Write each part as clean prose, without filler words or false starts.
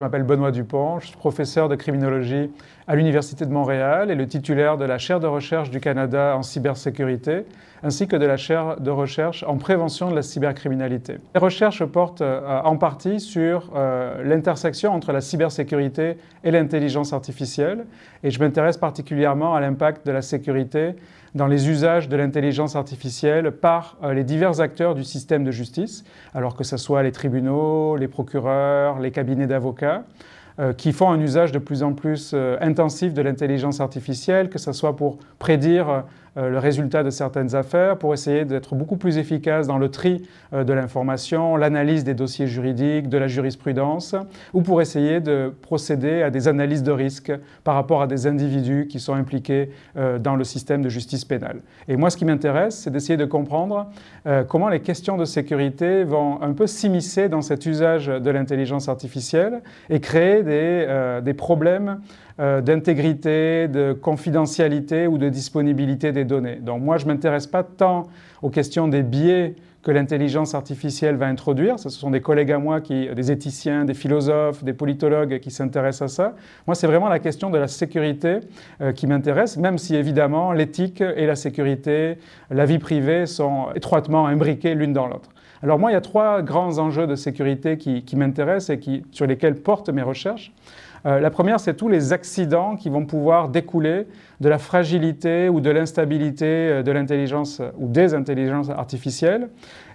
Je m'appelle Benoît Dupont, je suis professeur de criminologie à l'Université de Montréal et le titulaire de la chaire de recherche du Canada en cybersécurité, ainsi que de la chaire de recherche en prévention de la cybercriminalité. Les recherches portent en partie sur l'intersection entre la cybersécurité et l'intelligence artificielle, et je m'intéresse particulièrement à l'impact de la sécurité dans les usages de l'intelligence artificielle par les divers acteurs du système de justice, alors que ce soit les tribunaux, les procureurs, les cabinets d'avocats, qui font un usage de plus en plus intensif de l'intelligence artificielle, que ce soit pour prédire le résultat de certaines affaires, pour essayer d'être beaucoup plus efficace dans le tri de l'information, l'analyse des dossiers juridiques, de la jurisprudence, ou pour essayer de procéder à des analyses de risque par rapport à des individus qui sont impliqués dans le système de justice pénale. Et moi, ce qui m'intéresse, c'est d'essayer de comprendre comment les questions de sécurité vont un peu s'immiscer dans cet usage de l'intelligence artificielle et créer des problèmes d'intégrité, de confidentialité ou de disponibilité des données. Donc moi, je ne m'intéresse pas tant aux questions des biais que l'intelligence artificielle va introduire. Ce sont des collègues à moi, des éthiciens, des philosophes, des politologues qui s'intéressent à ça. Moi, c'est vraiment la question de la sécurité qui m'intéresse, même si évidemment l'éthique et la sécurité, la vie privée sont étroitement imbriquées l'une dans l'autre. Alors moi, il y a trois grands enjeux de sécurité qui m'intéressent et sur lesquels portent mes recherches. La première, c'est tous les accidents qui vont pouvoir découler de la fragilité ou de l'instabilité de l'intelligence ou des intelligences artificielles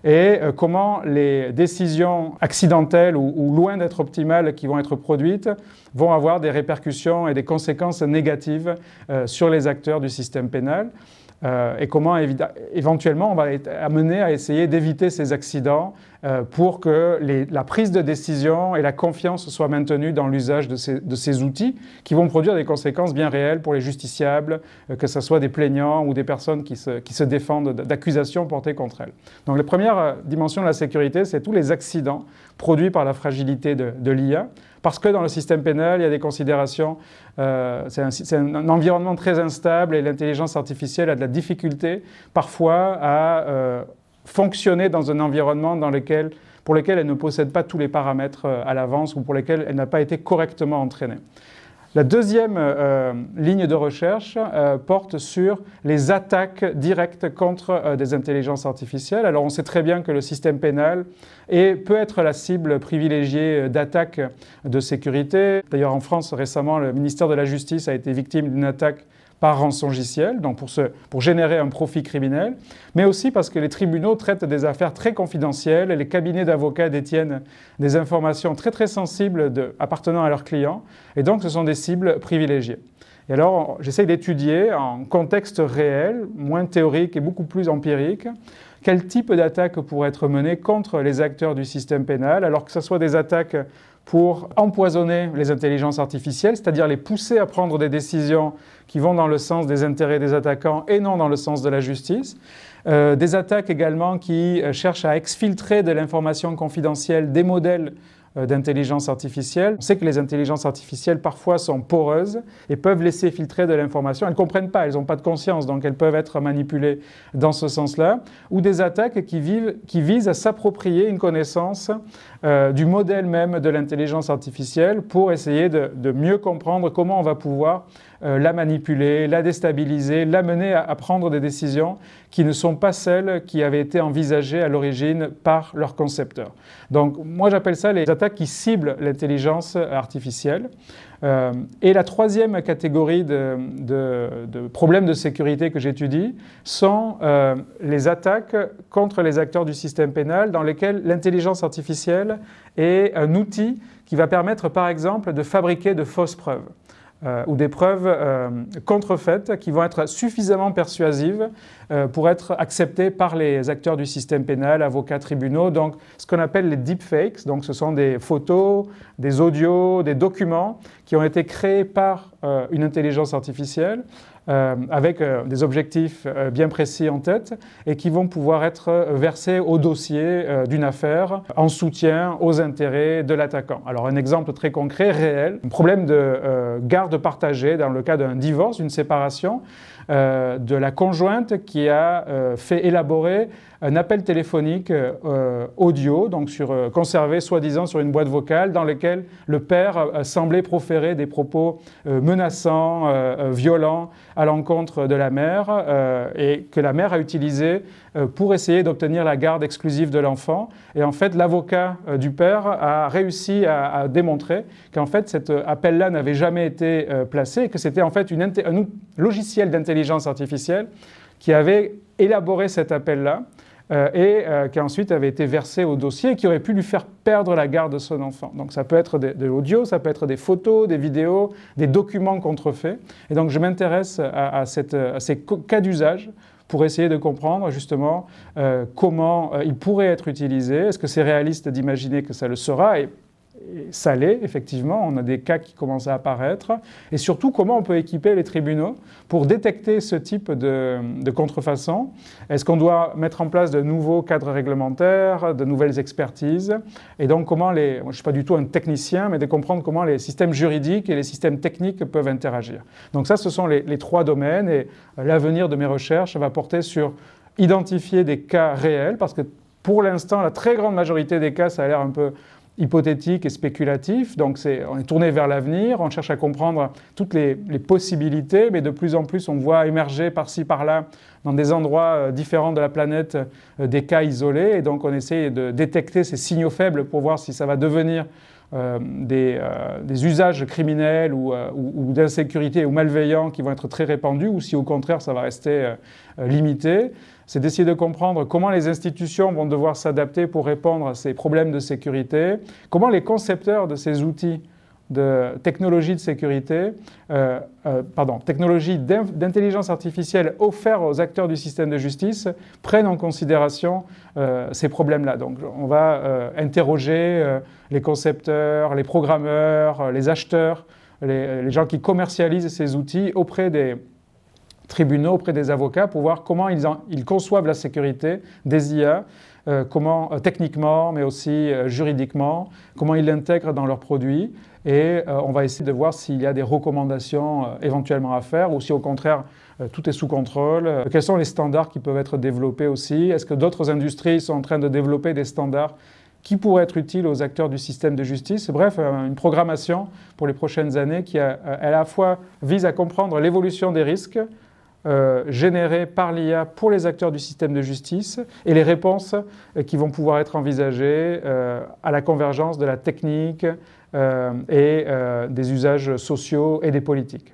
et comment les décisions accidentelles ou loin d'être optimales qui vont être produites vont avoir des répercussions et des conséquences négatives sur les acteurs du système pénal. Et comment éventuellement on va être amené à essayer d'éviter ces accidents pour que la prise de décision et la confiance soient maintenues dans l'usage de ces outils qui vont produire des conséquences bien réelles pour les justiciables, que ce soit des plaignants ou des personnes qui se défendent d'accusations portées contre elles. Donc la première dimension de la sécurité, c'est tous les accidents produits par la fragilité de l'IA, parce que dans le système pénal, il y a des considérations, c'est un environnement très instable et l'intelligence artificielle a de la difficulté parfois à fonctionner dans un environnement pour lequel elle ne possède pas tous les paramètres à l'avance ou pour lesquels elle n'a pas été correctement entraînée. La deuxième ligne de recherche porte sur les attaques directes contre des intelligences artificielles. Alors on sait très bien que le système pénal peut être la cible privilégiée d'attaques de sécurité. D'ailleurs en France récemment, le ministère de la Justice a été victime d'une attaque par rançongiciel, donc pour générer un profit criminel, mais aussi parce que les tribunaux traitent des affaires très confidentielles et les cabinets d'avocats détiennent des informations très très sensibles appartenant à leurs clients, et donc ce sont des cibles privilégiées. Et alors j'essaie d'étudier en contexte réel, moins théorique et beaucoup plus empirique, quel type d'attaque pourrait être mené contre les acteurs du système pénal, alors que ce soit des attaques pour empoisonner les intelligences artificielles, c'est-à-dire les pousser à prendre des décisions qui vont dans le sens des intérêts des attaquants et non dans le sens de la justice. Des attaques également qui cherchent à exfiltrer de l'information confidentielle des modèles d'intelligence artificielle. On sait que les intelligences artificielles parfois sont poreuses et peuvent laisser filtrer de l'information. Elles ne comprennent pas, elles n'ont pas de conscience, donc elles peuvent être manipulées dans ce sens-là. Ou des attaques qui visent à s'approprier une connaissance du modèle même de l'intelligence artificielle pour essayer de mieux comprendre comment on va pouvoir la manipuler, la déstabiliser, l'amener à prendre des décisions qui ne sont pas celles qui avaient été envisagées à l'origine par leurs concepteurs. Donc moi j'appelle ça les attaques qui ciblent l'intelligence artificielle. Et la troisième catégorie de problèmes de sécurité que j'étudie sont les attaques contre les acteurs du système pénal dans lesquels l'intelligence artificielle est un outil qui va permettre par exemple de fabriquer de fausses preuves. Ou des preuves contrefaites qui vont être suffisamment persuasives pour être acceptées par les acteurs du système pénal, avocats, tribunaux. Donc, ce qu'on appelle les deepfakes, donc ce sont des photos, des audios, des documents qui ont été créés par une intelligence artificielle avec des objectifs bien précis en tête et qui vont pouvoir être versés au dossier d'une affaire en soutien aux intérêts de l'attaquant. Alors un exemple très concret, réel, un problème de garde partagée dans le cas d'un divorce, d'une séparation, de la conjointe qui a fait élaborer un appel téléphonique audio, donc conservé soi-disant sur une boîte vocale dans lequel le père semblait proférer des propos menaçants, violents à l'encontre de la mère et que la mère a utilisé pour essayer d'obtenir la garde exclusive de l'enfant. Et en fait, l'avocat du père a réussi à démontrer qu'en fait, cet appel-là n'avait jamais été placé et que c'était en fait un logiciel d'intelligence artificielle qui avait élaboré cet appel-là et qui ensuite avait été versé au dossier et qui aurait pu lui faire perdre la garde de son enfant. Donc ça peut être de l'audio, ça peut être des photos, des vidéos, des documents contrefaits. Et donc je m'intéresse à ces cas d'usage pour essayer de comprendre justement comment ils pourraient être utilisés. Est-ce que c'est réaliste d'imaginer que ça le sera ? Et ça l'est, effectivement, on a des cas qui commencent à apparaître. Et surtout, comment on peut équiper les tribunaux pour détecter ce type de contrefaçon ? Est-ce qu'on doit mettre en place de nouveaux cadres réglementaires, de nouvelles expertises ? Et donc, moi, je ne suis pas du tout un technicien, mais de comprendre comment les systèmes juridiques et les systèmes techniques peuvent interagir. Donc ça, ce sont les trois domaines. Et l'avenir de mes recherches va porter sur identifier des cas réels, parce que pour l'instant, la très grande majorité des cas, ça a l'air un peu hypothétique et spéculatif, donc on est tourné vers l'avenir, on cherche à comprendre toutes les possibilités, mais de plus en plus on voit émerger par-ci par-là, dans des endroits différents de la planète, des cas isolés, et donc on essaie de détecter ces signaux faibles pour voir si ça va devenir des usages criminels ou d'insécurité ou malveillants qui vont être très répandus, ou si au contraire ça va rester limité. C'est d'essayer de comprendre comment les institutions vont devoir s'adapter pour répondre à ces problèmes de sécurité, comment les concepteurs de ces outils de technologie de sécurité, technologie d'intelligence artificielle offerts aux acteurs du système de justice prennent en considération ces problèmes-là. Donc on va interroger les concepteurs, les programmeurs, les acheteurs, les gens qui commercialisent ces outils auprès des tribunaux, auprès des avocats, pour voir comment ils conçoivent la sécurité des IA, comment techniquement, mais aussi juridiquement, comment ils l'intègrent dans leurs produits. Et on va essayer de voir s'il y a des recommandations éventuellement à faire, ou si au contraire tout est sous contrôle. Quels sont les standards qui peuvent être développés aussi ? Est-ce que d'autres industries sont en train de développer des standards qui pourraient être utiles aux acteurs du système de justice? Bref, une programmation pour les prochaines années qui à la fois vise à comprendre l'évolution des risques générés par l'IA pour les acteurs du système de justice et les réponses qui vont pouvoir être envisagées à la convergence de la technique et des usages sociaux et des politiques.